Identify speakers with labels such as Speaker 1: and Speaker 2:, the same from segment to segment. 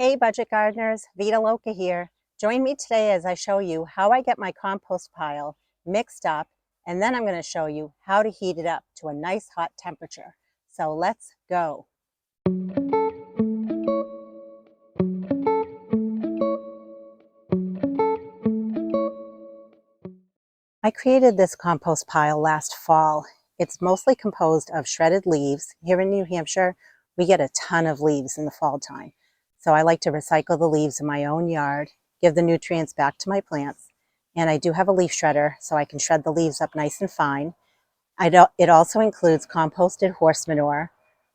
Speaker 1: Hey budget gardeners, Vita Loca here. Join me today as I show you how I get my compost pile mixed up, and then I'm going to show you how to heat it up to a nice hot temperature. So let's go. I created this compost pile last fall. It's mostly composed of shredded leaves. Here in New Hampshire, we get a ton of leaves in the fall time. So I like to recycle the leaves in my own yard, give the nutrients back to my plants. And I do have a leaf shredder, so I can shred the leaves up nice and fine. It also includes composted horse manure.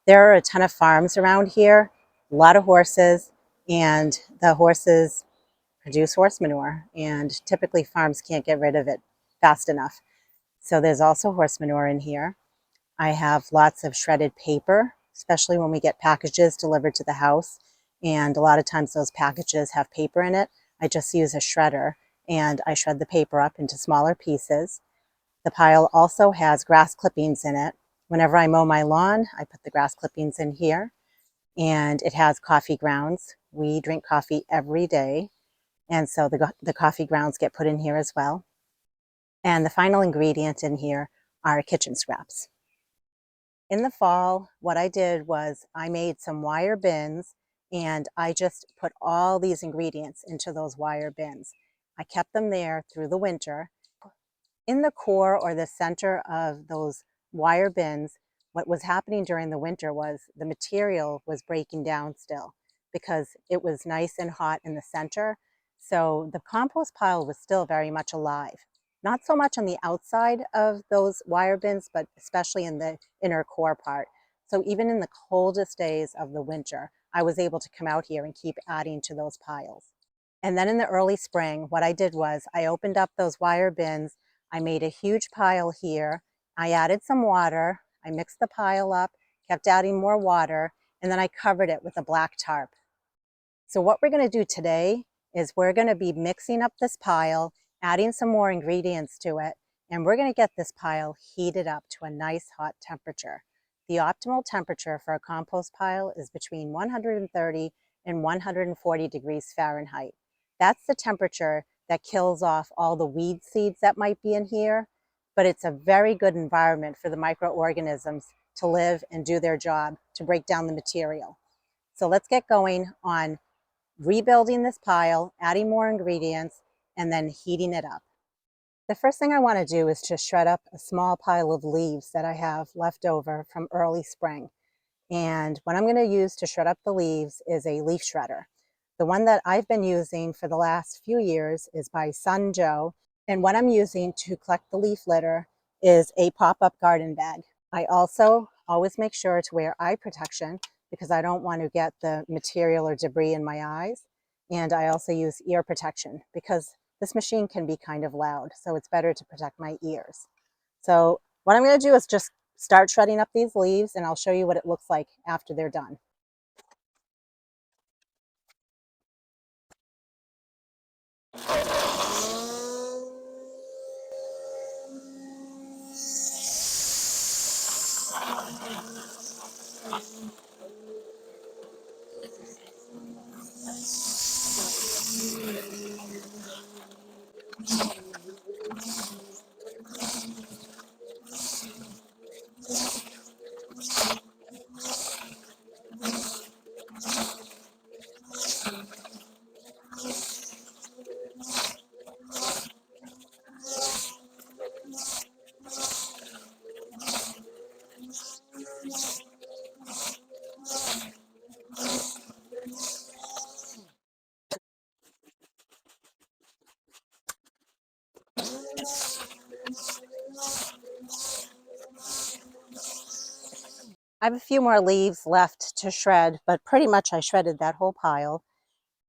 Speaker 1: There are a ton of farms around here, a lot of horses, and the horses produce horse manure, and typically farms can't get rid of it fast enough. So there's also horse manure in here. I have lots of shredded paper, especially when we get packages delivered to the house. And a lot of times those packages have paper in it. I just use a shredder and I shred the paper up into smaller pieces. The pile also has grass clippings in it. Whenever I mow my lawn, I put the grass clippings in here. And it has coffee grounds. We drink coffee every day. And so the coffee grounds get put in here as well. And the final ingredient in here are kitchen scraps. In the fall, what I did was I made some wire bins and I just put all these ingredients into those wire bins. I kept them there through the winter. In the core or the center of those wire bins, what was happening during the winter was the material was breaking down still because it was nice and hot in the center. So the compost pile was still very much alive. Not so much on the outside of those wire bins, but especially in the inner core part. So even in the coldest days of the winter, I was able to come out here and keep adding to those piles. And then in the early spring, what I did was I opened up those wire bins. I made a huge pile here. I added some water. I mixed the pile up, kept adding more water, and then I covered it with a black tarp. So what we're going to do today is we're going to be mixing up this pile, adding some more ingredients to it, and we're going to get this pile heated up to a nice hot temperature. The optimal temperature for a compost pile is between 130 and 140 degrees Fahrenheit. That's the temperature that kills off all the weed seeds that might be in here, but it's a very good environment for the microorganisms to live and do their job to break down the material. So let's get going on rebuilding this pile, adding more ingredients, and then heating it up. The first thing I want to do is to shred up a small pile of leaves that I have left over from early spring. And what I'm going to use to shred up the leaves is a leaf shredder. The one that I've been using for the last few years is by Sun Joe. And what I'm using to collect the leaf litter is a pop-up garden bag. I also always make sure to wear eye protection because I don't want to get the material or debris in my eyes. And I also use ear protection because this machine can be kind of loud, so it's better to protect my ears. So what I'm going to do is just start shredding up these leaves, and I'll show you what it looks like after they're done. I have a few more leaves left to shred, but pretty much I shredded that whole pile.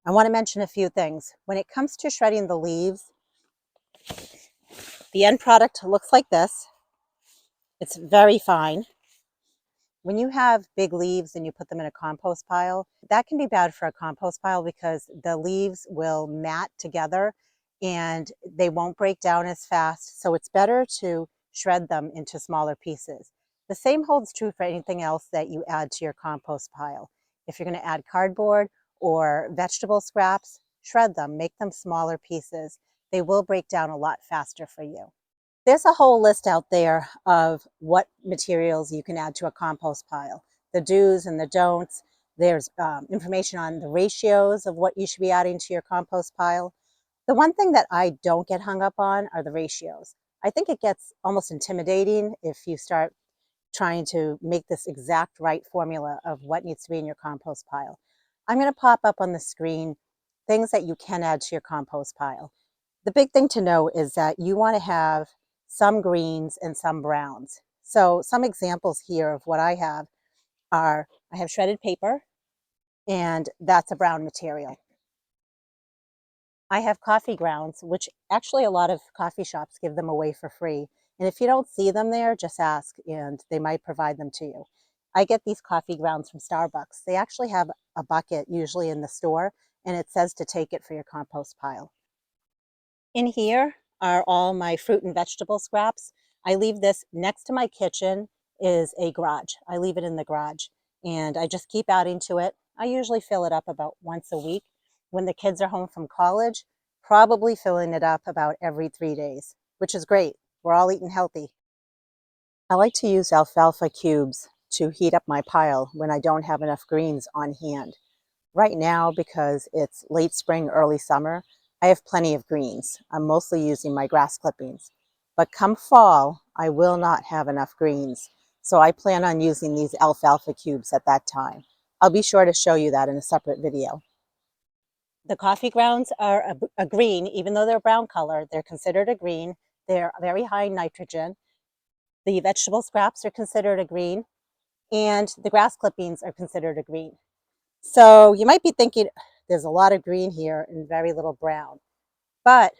Speaker 1: I want to mention a few things. When it comes to shredding the leaves, the end product looks like this. It's very fine. When you have big leaves and you put them in a compost pile, that can be bad for a compost pile because the leaves will mat together and they won't break down as fast. So it's better to shred them into smaller pieces. The same holds true for anything else that you add to your compost pile. If you're going to add cardboard or vegetable scraps, shred them, make them smaller pieces. They will break down a lot faster for you. There's a whole list out there of what materials you can add to a compost pile, the do's and the don'ts. There's information on the ratios of what you should be adding to your compost pile. The one thing that I don't get hung up on are the ratios. I think it gets almost intimidating if you start trying to make this exact right formula of what needs to be in your compost pile. I'm going to pop up on the screen things that you can add to your compost pile. The big thing to know is that you want to have some greens and some browns. So some examples here of what I have are, I have shredded paper, and that's a brown material. I have coffee grounds, which actually a lot of coffee shops give them away for free. And if you don't see them there, just ask and they might provide them to you. I get these coffee grounds from Starbucks. They actually have a bucket usually in the store, and it says to take it for your compost pile. In here are all my fruit and vegetable scraps. I leave this next to my kitchen is a garage. I leave it in the garage and I just keep adding to it. I usually fill it up about once a week. When the kids are home from college, probably filling it up about every 3 days, which is great. We're all eating healthy. I like to use alfalfa cubes to heat up my pile when I don't have enough greens on hand. Right now, because it's late spring, early summer, I have plenty of greens. I'm mostly using my grass clippings. But come fall, I will not have enough greens. So I plan on using these alfalfa cubes at that time. I'll be sure to show you that in a separate video. The coffee grounds are a green, even though they're brown color, they're considered a green. They're very high in nitrogen. The vegetable scraps are considered a green, and the grass clippings are considered a green. So you might be thinking there's a lot of green here and very little brown, but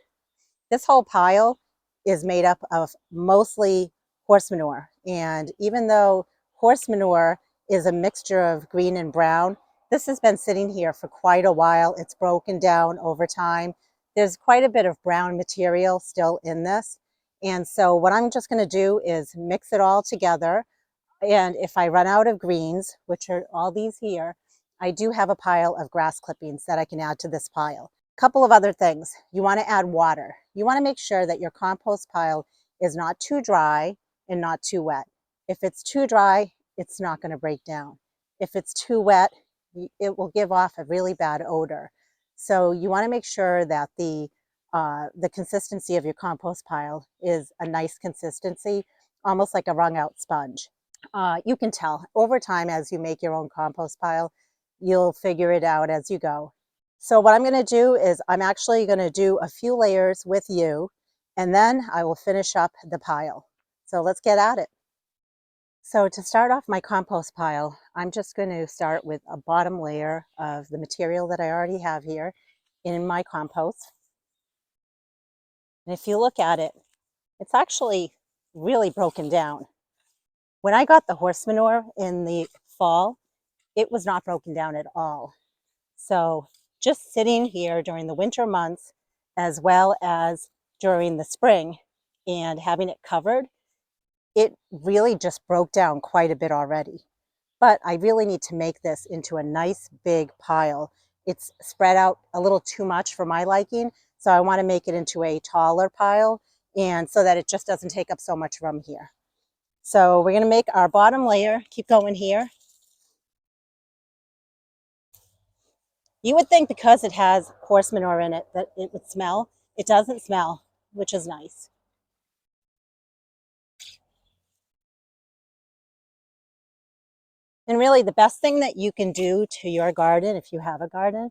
Speaker 1: this whole pile is made up of mostly horse manure. And even though horse manure is a mixture of green and brown, this has been sitting here for quite a while. It's broken down over time. There's quite a bit of brown material still in this. And so what I'm just going to do is mix it all together. And if I run out of greens, which are all these here, I do have a pile of grass clippings that I can add to this pile. Couple of other things. You want to add water. You want to make sure that your compost pile is not too dry and not too wet. If it's too dry, it's not going to break down. If it's too wet, it will give off a really bad odor. So you want to make sure that the consistency of your compost pile is a nice consistency, almost like a wrung out sponge. You can tell over time as you make your own compost pile, you'll figure it out as you go. So what I'm going to do is I'm actually going to do a few layers with you, and then I will finish up the pile. So let's get at it. So to start off my compost pile, I'm just going to start with a bottom layer of the material that I already have here in my compost. And if you look at it, it's actually really broken down. When I got the horse manure in the fall, it was not broken down at all. So just sitting here during the winter months, as well as during the spring, and having it covered, it really just broke down quite a bit already. But I really need to make this into a nice big pile. It's spread out a little too much for my liking, so I want to make it into a taller pile, and so that it just doesn't take up so much room here. So we're going to make our bottom layer. Keep going here. You would think because it has horse manure in it that it would smell. It doesn't smell, which is nice. And really the best thing that you can do to your garden, if you have a garden,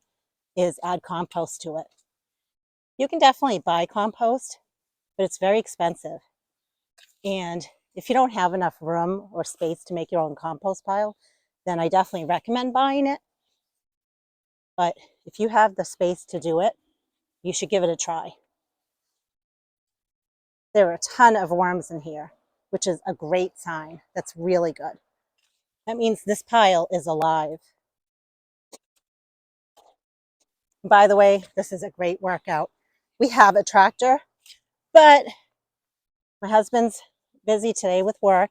Speaker 1: is add compost to it. You can definitely buy compost, but it's very expensive. And if you don't have enough room or space to make your own compost pile, then I definitely recommend buying it. But if you have the space to do it, you should give it a try. There are a ton of worms in here, which is a great sign. That's really good. That means this pile is alive. By the way, this is a great workout. We have a tractor, but my husband's busy today with work.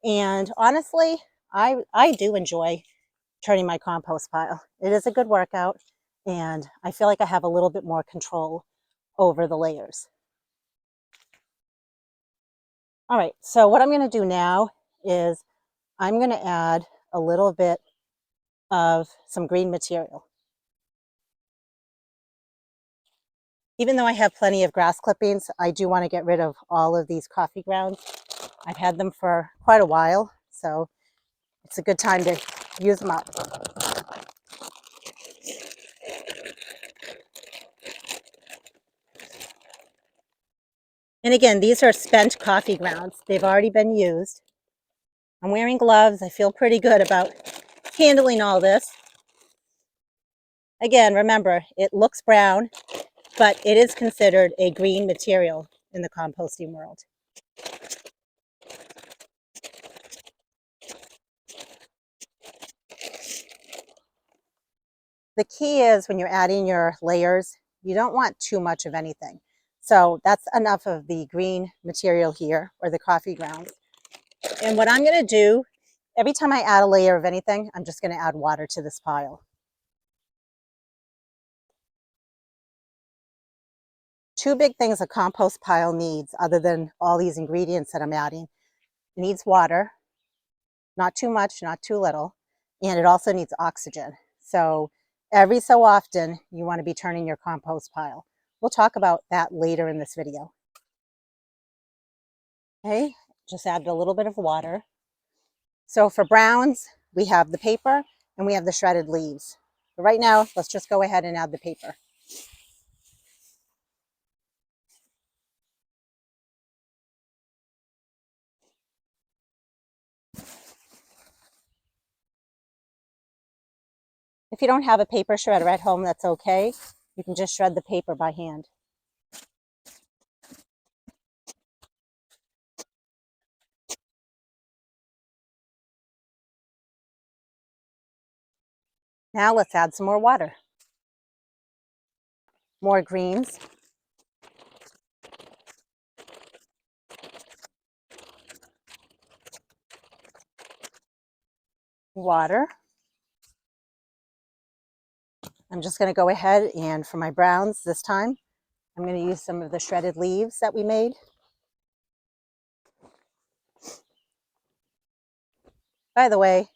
Speaker 1: And honestly, I do enjoy turning my compost pile. It is a good workout, and I feel like I have a little bit more control over the layers. All right, so what I'm going to do now is I'm going to add a little bit of some green material. Even though I have plenty of grass clippings, I do want to get rid of all of these coffee grounds. I've had them for quite a while, so it's a good time to use them up. And again, these are spent coffee grounds. They've already been used. I'm wearing gloves. I feel pretty good about handling all this. Again, remember, it looks brown, but it is considered a green material in the composting world. The key is when you're adding your layers, you don't want too much of anything. So that's enough of the green material here, or the coffee grounds. And what I'm going to do, every time I add a layer of anything, I'm just going to add water to this pile. Two big things a compost pile needs, other than all these ingredients that I'm adding. It needs water, not too much, not too little, and it also needs oxygen. So every so often, you want to be turning your compost pile. We'll talk about that later in this video. Okay, just added a little bit of water. So for browns, we have the paper and we have the shredded leaves. But right now, let's just go ahead and add the paper. If you don't have a paper shredder at home, that's okay. You can just shred the paper by hand. Now let's add some more water. More greens. Water. I'm just going to go ahead and for my browns this time, I'm going to use some of the shredded leaves that we made. By the way,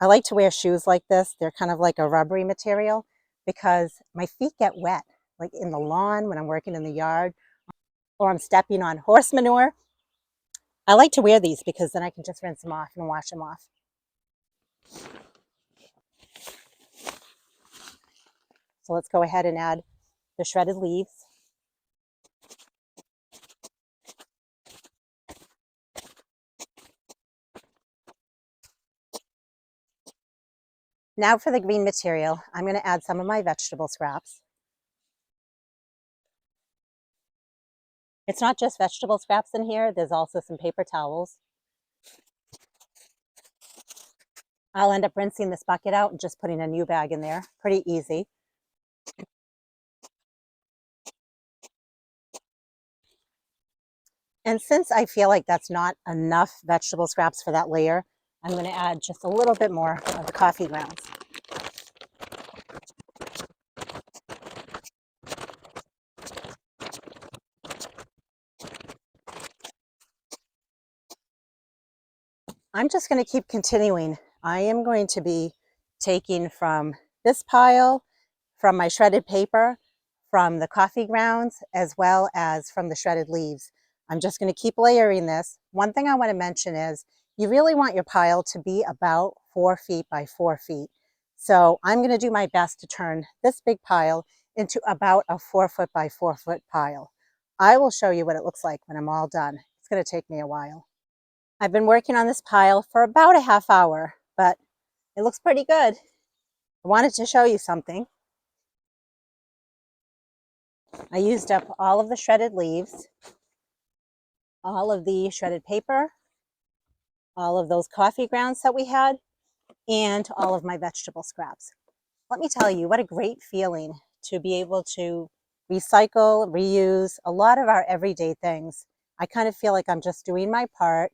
Speaker 1: I like to wear shoes like this. They're kind of like a rubbery material because my feet get wet, like in the lawn when I'm working in the yard or I'm stepping on horse manure. I like to wear these because then I can just rinse them off and wash them off. So let's go ahead and add the shredded leaves. Now for the green material, I'm going to add some of my vegetable scraps. It's not just vegetable scraps in here, there's also some paper towels. I'll end up rinsing this bucket out and just putting a new bag in there. Pretty easy. And since I feel like that's not enough vegetable scraps for that layer, I'm going to add just a little bit more of the coffee grounds. I'm just going to keep continuing. I am going to be taking from this pile, from my shredded paper, from the coffee grounds, as well as from the shredded leaves. I'm just going to keep layering this. One thing I want to mention is you really want your pile to be about 4 feet by 4 feet. So I'm going to do my best to turn this big pile into about a 4 foot by 4 foot pile. I will show you what it looks like when I'm all done. It's going to take me a while. I've been working on this pile for about a half hour, but it looks pretty good. I wanted to show you something. I used up all of the shredded leaves, all of the shredded paper, all of those coffee grounds that we had, and all of my vegetable scraps. Let me tell you, what a great feeling to be able to recycle, reuse a lot of our everyday things. I kind of feel like I'm just doing my part,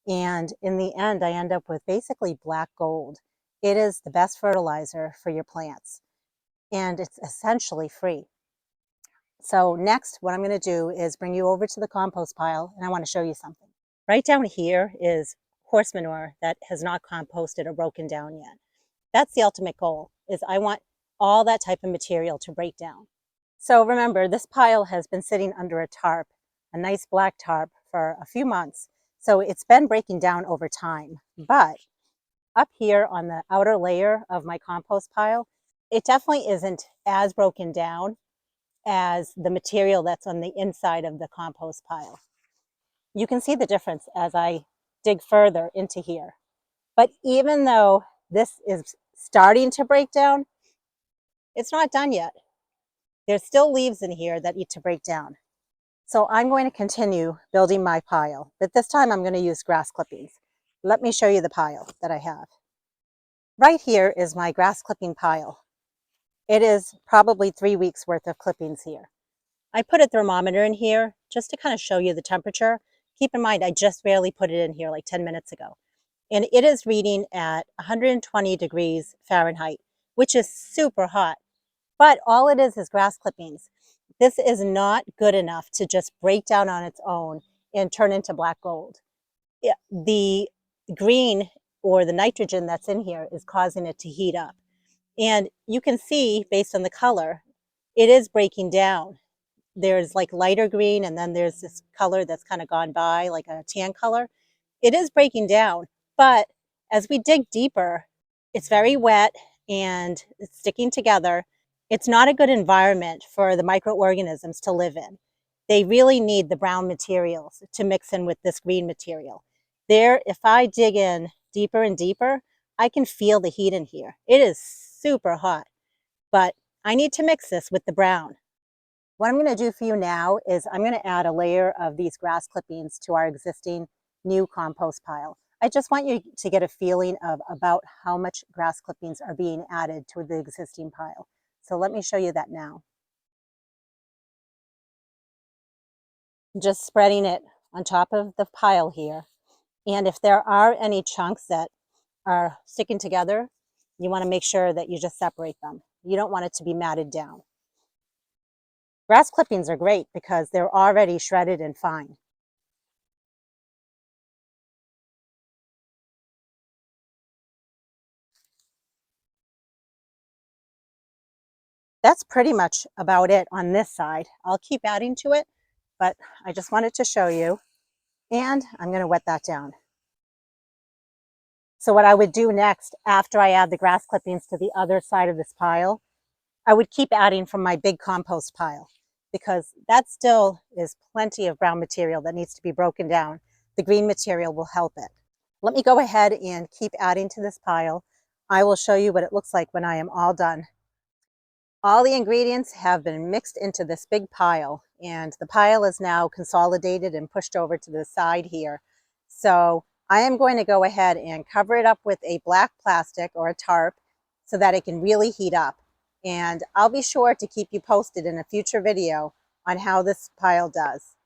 Speaker 1: and in the end, I end up with basically black gold. It is the best fertilizer for your plants, and it's essentially free. So next, what I'm going to do is bring you over to the compost pile, and I want to show you something. Right down here is horse manure that has not composted or broken down yet. That's the ultimate goal, is I want all that type of material to break down. So remember, this pile has been sitting under a tarp, a nice black tarp, for a few months. So it's been breaking down over time. But up here on the outer layer of my compost pile, it definitely isn't as broken down as the material that's on the inside of the compost pile. You can see the difference as I dig further into here. But even though this is starting to break down, it's not done yet. There's still leaves in here that need to break down. So I'm going to continue building my pile, but this time I'm going to use grass clippings. Let me show you the pile that I have. Right here is my grass clipping pile. It is probably 3 weeks worth of clippings here. I put a thermometer in here just to kind of show you the temperature. Keep in mind, I just barely put it in here like 10 minutes ago. And it is reading at 120 degrees Fahrenheit, which is super hot. But all it is grass clippings. This is not good enough to just break down on its own and turn into black gold. The green or the nitrogen that's in here is causing it to heat up. And you can see, based on the color, it is breaking down. There's like lighter green, and then there's this color that's kind of gone by, like a tan color. It is breaking down, but as we dig deeper, it's very wet and it's sticking together. It's not a good environment for the microorganisms to live in. They really need the brown materials to mix in with this green material. If I dig in deeper and deeper, I can feel the heat in here. It is super hot, but I need to mix this with the brown. What I'm going to do for you now is I'm going to add a layer of these grass clippings to our existing new compost pile. I just want you to get a feeling of about how much grass clippings are being added to the existing pile. So let me show you that now. Just spreading it on top of the pile here. And if there are any chunks that are sticking together, you want to make sure that you just separate them. You don't want it to be matted down. Grass clippings are great because they're already shredded and fine. That's pretty much about it on this side. I'll keep adding to it, but I just wanted to show you. And I'm going to wet that down. So what I would do next, after I add the grass clippings to the other side of this pile, I would keep adding from my big compost pile, because that still is plenty of brown material that needs to be broken down. The green material will help it. Let me go ahead and keep adding to this pile. I will show you what it looks like when I am all done. All the ingredients have been mixed into this big pile, and the pile is now consolidated and pushed over to the side here. So I am going to go ahead and cover it up with a black plastic or a tarp so that it can really heat up. And I'll be sure to keep you posted in a future video on how this pile does.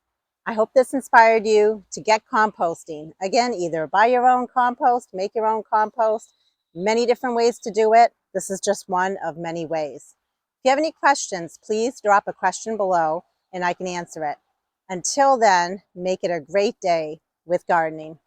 Speaker 1: I hope this inspired you to get composting. Again, either buy your own compost, make your own compost, many different ways to do it. This is just one of many ways. If you have any questions, please drop a question below and I can answer it. Until then, make it a great day with gardening.